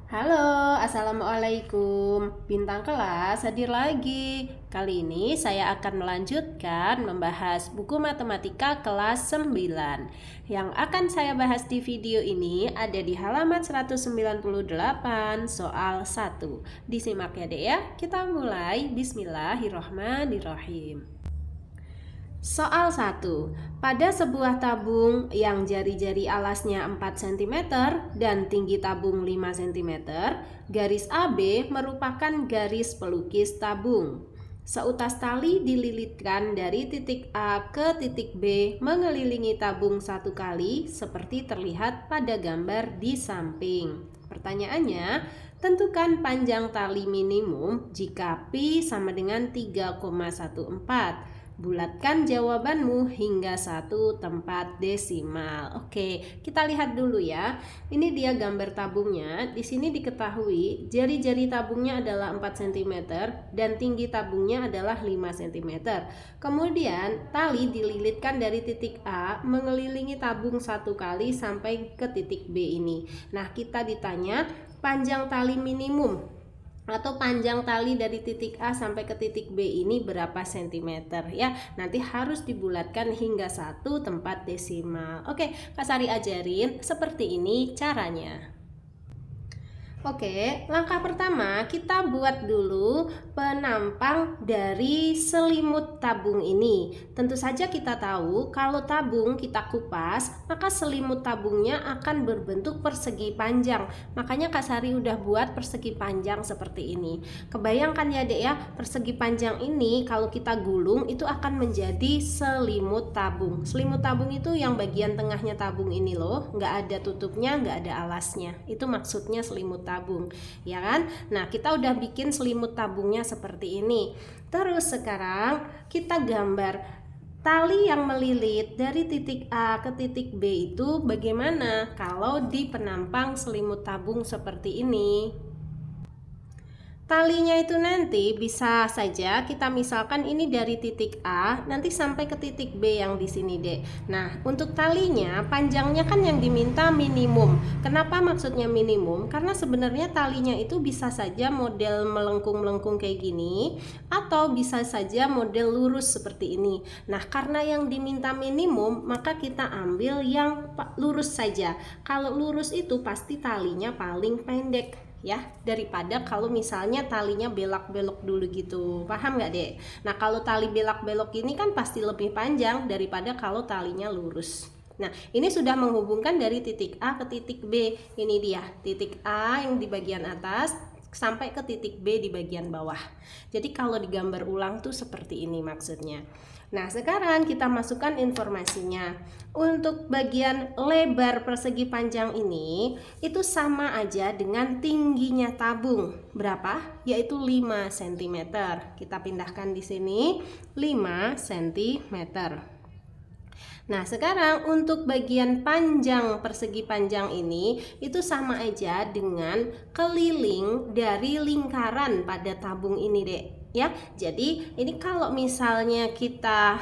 Halo, Assalamualaikum. Bintang kelas hadir lagi. Kali ini saya akan melanjutkan membahas buku matematika kelas 9. Yang akan saya bahas di video ini ada di halaman 198 soal 1. Disimak ya Dek ya. Kita mulai. Bismillahirrahmanirrahim. Soal 1. Pada sebuah tabung yang jari-jari alasnya 4 cm dan tinggi tabung 5 cm, garis AB merupakan garis pelukis tabung. Seutas tali dililitkan dari titik A ke titik B mengelilingi tabung satu kali seperti terlihat pada gambar di samping. Pertanyaannya, tentukan panjang tali minimum jika pi sama dengan 3,14. Bulatkan jawabanmu hingga satu tempat desimal. Oke, kita lihat dulu ya. Ini dia gambar tabungnya. Di sini diketahui jari-jari tabungnya adalah 4 cm dan tinggi tabungnya adalah 5 cm. Kemudian tali dililitkan dari titik A mengelilingi tabung satu kali sampai ke titik B ini. Nah, kita ditanya panjang tali minimum atau panjang tali dari titik A sampai ke titik B ini berapa sentimeter ya. Nanti harus dibulatkan hingga satu tempat desimal. Oke, Kak Sari ajarin seperti ini caranya. Oke, langkah pertama kita buat dulu penampang dari selimut tabung ini. Tentu saja kita tahu kalau tabung kita kupas, maka selimut tabungnya akan berbentuk persegi panjang. Makanya Kak Sari udah buat persegi panjang seperti ini. Kebayangkan ya Dek ya, persegi panjang ini kalau kita gulung itu akan menjadi selimut tabung. Selimut tabung itu yang bagian tengahnya tabung ini loh, nggak ada tutupnya, nggak ada alasnya. Itu maksudnya selimut tabung, ya kan? Nah, kita udah bikin selimut tabungnya seperti ini. Terus sekarang kita gambar tali yang melilit dari titik A ke titik B itu bagaimana kalau di penampang selimut tabung seperti ini. Talinya itu nanti bisa saja kita misalkan ini dari titik A nanti sampai ke titik B yang di sini Dek. Nah, untuk talinya panjangnya kan yang diminta minimum. Kenapa maksudnya minimum? Karena sebenarnya talinya itu bisa saja model melengkung-melengkung kayak gini atau bisa saja model lurus seperti ini. Nah, karena yang diminta minimum, maka kita ambil yang lurus saja. Kalau lurus itu pasti talinya paling pendek ya, daripada kalau misalnya talinya belak-belok dulu gitu. Paham nggak Dek? Nah, kalau tali belak-belok ini kan pasti lebih panjang daripada kalau talinya lurus. Nah, ini sudah menghubungkan dari titik A ke titik B. Ini dia, titik A yang di bagian atas sampai ke titik B di bagian bawah. Jadi kalau digambar ulang tuh seperti ini maksudnya. Nah, sekarang kita masukkan informasinya. Untuk bagian lebar persegi panjang ini itu sama aja dengan tingginya tabung. Berapa? Yaitu 5 cm. Kita pindahkan di sini 5 cm. Nah, sekarang untuk bagian panjang persegi panjang ini itu sama aja dengan keliling dari lingkaran pada tabung ini Dek ya. Jadi ini kalau misalnya kita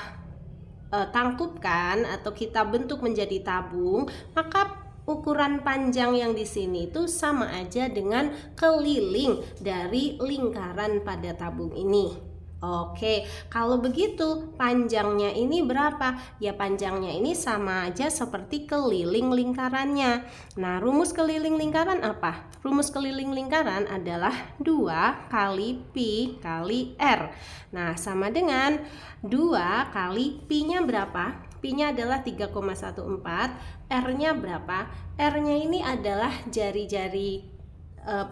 tangkupkan atau kita bentuk menjadi tabung, maka ukuran panjang yang di sini itu sama aja dengan keliling dari lingkaran pada tabung ini. Oke, kalau begitu panjangnya ini berapa? Ya, panjangnya ini sama aja seperti keliling lingkarannya. Nah, rumus keliling lingkaran apa? Rumus keliling lingkaran adalah 2 kali pi kali R. Nah, sama dengan 2 kali pi-nya berapa? Pi-nya adalah 3,14. R-nya berapa? R-nya ini adalah jari-jari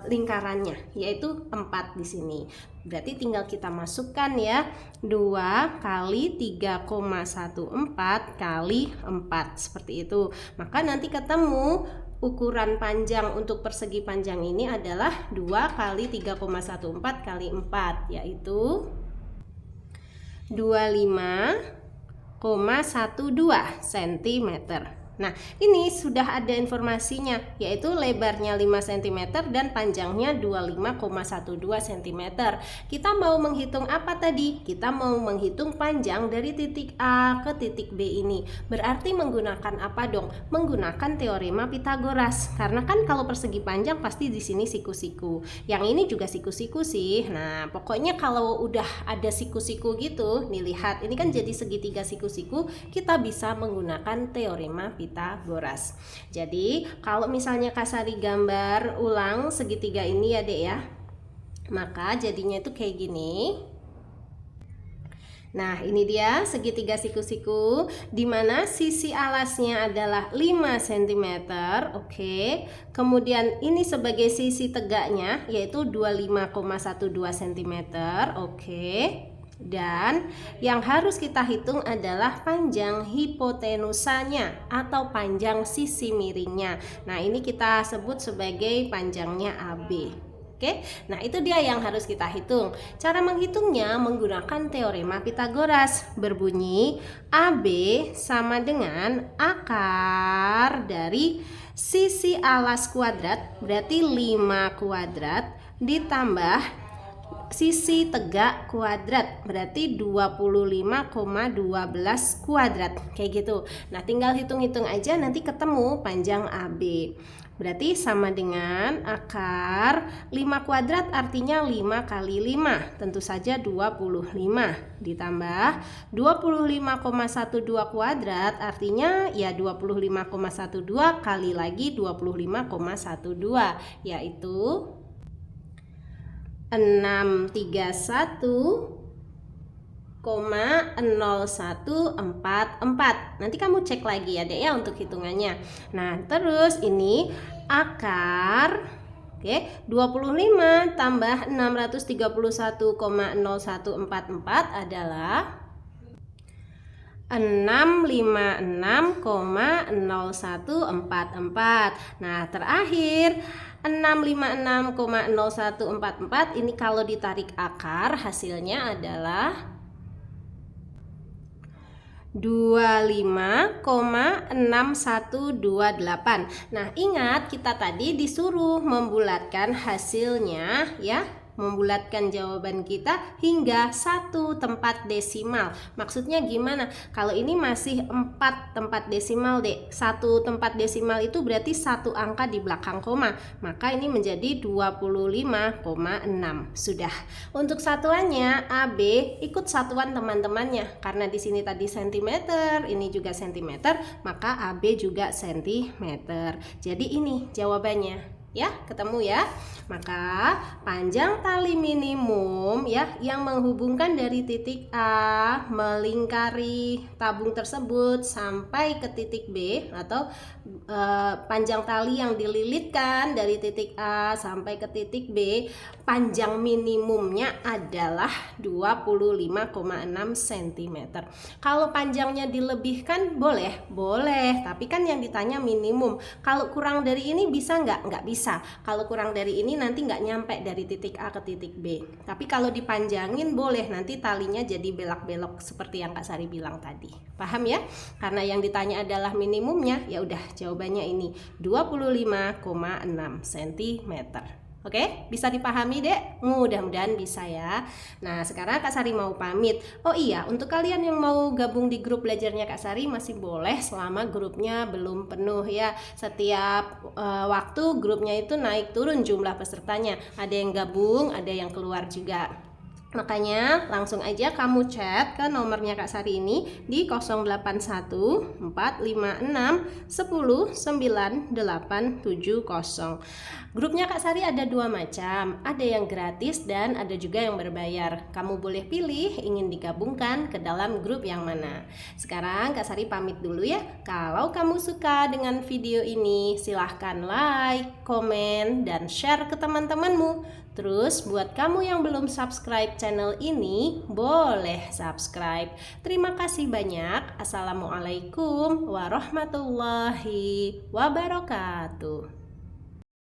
lingkarannya, yaitu 4 di sini. Berarti tinggal kita masukkan ya, 2 kali 3,14 kali 4 seperti itu. Maka nanti ketemu ukuran panjang untuk persegi panjang ini adalah 2 kali 3,14 kali 4, yaitu 25,12 cm. Nah, ini sudah ada informasinya, yaitu lebarnya 5 cm dan panjangnya 25,12 cm. Kita mau menghitung apa tadi? Kita mau menghitung panjang dari titik A ke titik B ini. Berarti menggunakan apa dong? Menggunakan teorema Pitagoras. Karena kan kalau persegi panjang pasti di sini siku-siku. Yang ini juga siku-siku sih. Nah, pokoknya kalau udah ada siku-siku gitu, nih lihat, ini kan jadi segitiga siku-siku, kita bisa menggunakan teorema Pitagoras. Jadi, kalau misalnya Kak Sari gambar ulang segitiga ini ya, Dek ya. Maka jadinya itu kayak gini. Nah, ini dia segitiga siku-siku di mana sisi alasnya adalah 5 cm. Oke. Kemudian ini sebagai sisi tegaknya yaitu 25,12 cm. Oke. Dan yang harus kita hitung adalah panjang hipotenusanya atau panjang sisi miringnya. Nah, ini kita sebut sebagai panjangnya AB. Oke, nah itu dia yang harus kita hitung. Cara menghitungnya menggunakan teorema Pitagoras. Berbunyi AB sama dengan akar dari sisi alas kuadrat, berarti 5 kuadrat, ditambah sisi tegak kuadrat, berarti 25,12 kuadrat. Kayak gitu. Nah, tinggal hitung-hitung aja, nanti ketemu panjang AB. Berarti sama dengan akar 5 kuadrat artinya 5 kali 5, tentu saja 25, ditambah 25,12 kuadrat artinya ya 25,12 kali lagi 25,12, yaitu 631,0144. Nanti kamu cek lagi ya, Dek ya, untuk hitungannya. Nah, terus ini akar 25 tambah 631,0144 adalah 656,0144. Nah, terakhir 656,0144 ini kalau ditarik akar hasilnya adalah 25,6128. Nah, ingat kita tadi disuruh membulatkan hasilnya ya, membulatkan jawaban kita hingga 1 tempat desimal. Maksudnya gimana? Kalau ini masih 4 tempat desimal, Dek. 1 tempat desimal itu berarti 1 angka di belakang koma. Maka ini menjadi 25,6. Sudah. Untuk satuannya AB ikut satuan teman-temannya. Karena di sini tadi cm, ini juga cm, maka AB juga cm. Jadi ini jawabannya. Ya, ketemu ya. Maka panjang tali minimum ya yang menghubungkan dari titik A melingkari tabung tersebut sampai ke titik B, atau panjang tali yang dililitkan dari titik A sampai ke titik B, panjang minimumnya adalah 25,6 cm. Kalau panjangnya dilebihkan boleh, tapi kan yang ditanya minimum. Kalau kurang dari ini bisa nggak? Nggak bisa. Kalau kurang dari ini nanti nggak nyampe dari titik A ke titik B. Tapi kalau dipanjangin boleh, nanti talinya jadi belok-belok seperti yang Kak Sari bilang tadi. Paham ya? Karena yang ditanya adalah minimumnya, ya udah jawabannya ini 25,6 cm. Oke, bisa dipahami, Dek? Mudah-mudahan bisa ya. Nah, sekarang Kak Sari mau pamit. Oh iya, untuk kalian yang mau gabung di grup belajarnya Kak Sari masih boleh selama grupnya belum penuh ya. Setiap waktu grupnya itu naik turun jumlah pesertanya. Ada yang gabung, ada yang keluar juga. Makanya langsung aja kamu chat ke nomornya Kak Sari ini di 081456109870. Grupnya Kak Sari ada 2 macam, ada yang gratis dan ada juga yang berbayar. Kamu boleh pilih ingin digabungkan ke dalam grup yang mana. Sekarang Kak Sari pamit dulu ya. Kalau kamu suka dengan video ini, silahkan like, komen, dan share ke teman-temanmu. Terus buat kamu yang belum subscribe channel ini, boleh subscribe. Terima kasih banyak. Assalamualaikum warahmatullahi wabarakatuh.